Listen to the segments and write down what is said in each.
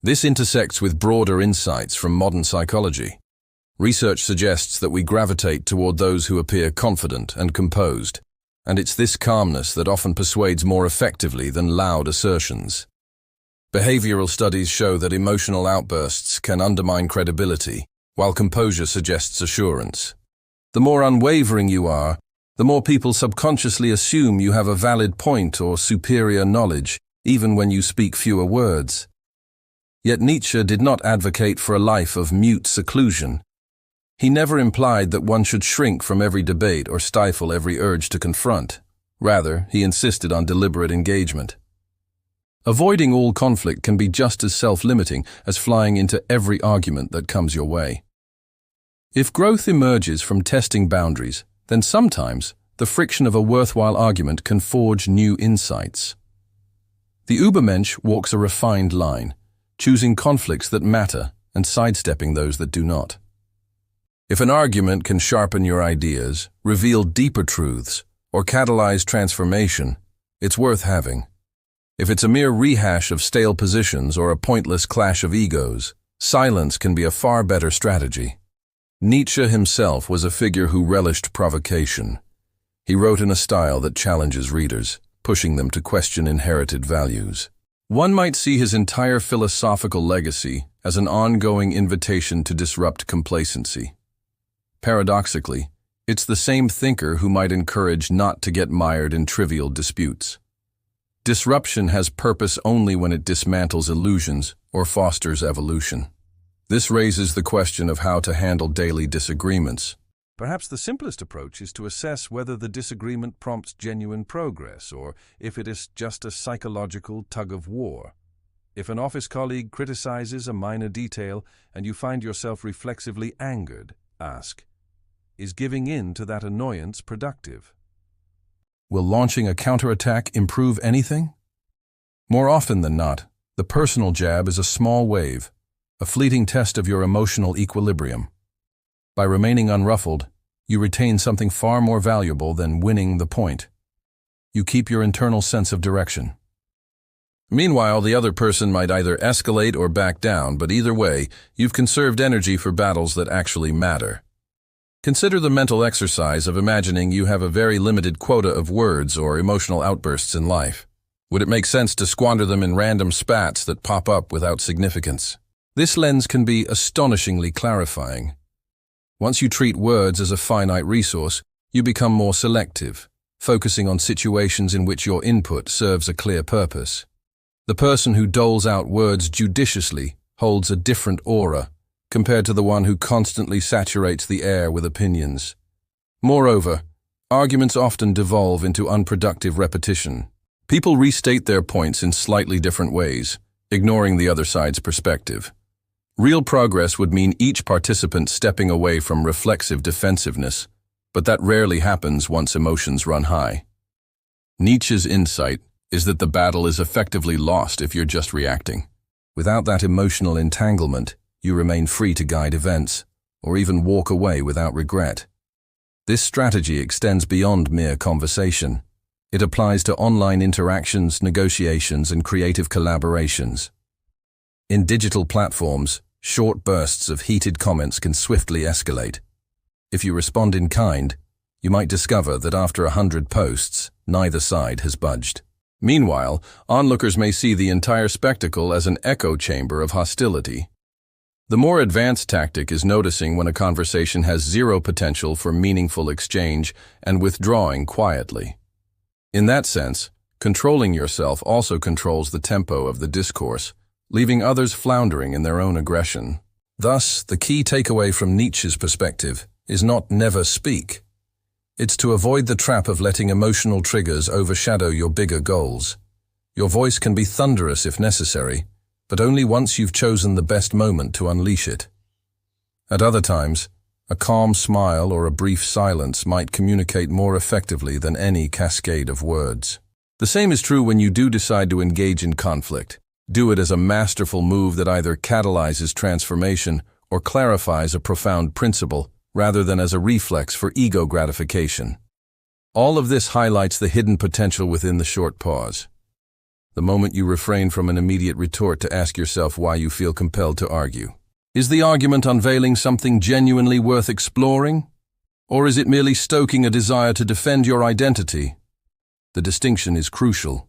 This intersects with broader insights from modern psychology. Research suggests that we gravitate toward those who appear confident and composed, and it's this calmness that often persuades more effectively than loud assertions. Behavioral studies show that emotional outbursts can undermine credibility, while composure suggests assurance. The more unwavering you are, the more people subconsciously assume you have a valid point or superior knowledge, even when you speak fewer words. Yet Nietzsche did not advocate for a life of mute seclusion. He never implied that one should shrink from every debate or stifle every urge to confront. Rather, he insisted on deliberate engagement. Avoiding all conflict can be just as self-limiting as flying into every argument that comes your way. If growth emerges from testing boundaries, then sometimes the friction of a worthwhile argument can forge new insights. The Übermensch walks a refined line, choosing conflicts that matter and sidestepping those that do not. If an argument can sharpen your ideas, reveal deeper truths, or catalyze transformation, it's worth having. If it's a mere rehash of stale positions or a pointless clash of egos, silence can be a far better strategy. Nietzsche himself was a figure who relished provocation. He wrote in a style that challenges readers, pushing them to question inherited values. One might see his entire philosophical legacy as an ongoing invitation to disrupt complacency. Paradoxically, it's the same thinker who might encourage not to get mired in trivial disputes. Disruption has purpose only when it dismantles illusions or fosters evolution. This raises the question of how to handle daily disagreements. Perhaps the simplest approach is to assess whether the disagreement prompts genuine progress or if it is just a psychological tug-of-war. If an office colleague criticizes a minor detail and you find yourself reflexively angered, ask, is giving in to that annoyance productive? Will launching a counterattack improve anything? More often than not, the personal jab is a small wave, a fleeting test of your emotional equilibrium. By remaining unruffled, you retain something far more valuable than winning the point. You keep your internal sense of direction. Meanwhile, the other person might either escalate or back down, but either way, you've conserved energy for battles that actually matter. Consider the mental exercise of imagining you have a very limited quota of words or emotional outbursts in life. Would it make sense to squander them in random spats that pop up without significance? This lens can be astonishingly clarifying. Once you treat words as a finite resource, you become more selective, focusing on situations in which your input serves a clear purpose. The person who doles out words judiciously holds a different aura compared to the one who constantly saturates the air with opinions. Moreover, arguments often devolve into unproductive repetition. People restate their points in slightly different ways, ignoring the other side's perspective. Real progress would mean each participant stepping away from reflexive defensiveness, but that rarely happens once emotions run high. Nietzsche's insight is that the battle is effectively lost if you're just reacting. Without that emotional entanglement, you remain free to guide events, or even walk away without regret. This strategy extends beyond mere conversation. It applies to online interactions, negotiations, and creative collaborations. In digital platforms, short bursts of heated comments can swiftly escalate. If you respond in kind, you might discover that after 100 posts, neither side has budged. Meanwhile, onlookers may see the entire spectacle as an echo chamber of hostility. The more advanced tactic is noticing when a conversation has zero potential for meaningful exchange and withdrawing quietly. In that sense, controlling yourself also controls the tempo of the discourse, leaving others floundering in their own aggression. Thus, the key takeaway from Nietzsche's perspective is not never speak. It's to avoid the trap of letting emotional triggers overshadow your bigger goals. Your voice can be thunderous if necessary, but only once you've chosen the best moment to unleash it. At other times, a calm smile or a brief silence might communicate more effectively than any cascade of words. The same is true when you do decide to engage in conflict. Do it as a masterful move that either catalyzes transformation or clarifies a profound principle, rather than as a reflex for ego gratification. All of this highlights the hidden potential within the short pause. the moment you refrain from an immediate retort to ask yourself why you feel compelled to argue. Is the argument unveiling something genuinely worth exploring? Or is it merely stoking a desire to defend your identity? The distinction is crucial.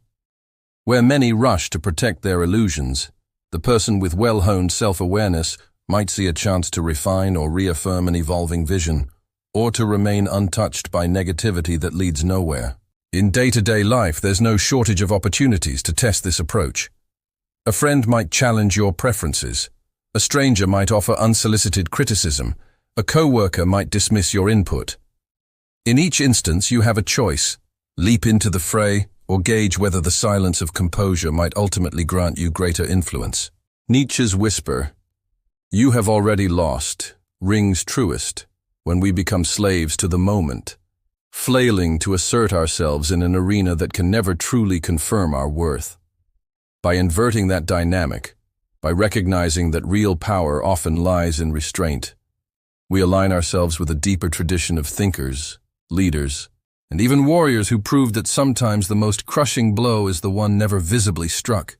Where many rush to protect their illusions, the person with well-honed self-awareness might see a chance to refine or reaffirm an evolving vision, or to remain untouched by negativity that leads nowhere. In day-to-day life, there's no shortage of opportunities to test this approach. A friend might challenge your preferences. A stranger might offer unsolicited criticism. A co-worker might dismiss your input. In each instance, you have a choice: leap into the fray, or gauge whether the silence of composure might ultimately grant you greater influence. Nietzsche's whisper, "You have already lost," rings truest when we become slaves to the moment, flailing to assert ourselves in an arena that can never truly confirm our worth. By inverting that dynamic, by recognizing that real power often lies in restraint, we align ourselves with a deeper tradition of thinkers, leaders, and even warriors who proved that sometimes the most crushing blow is the one never visibly struck.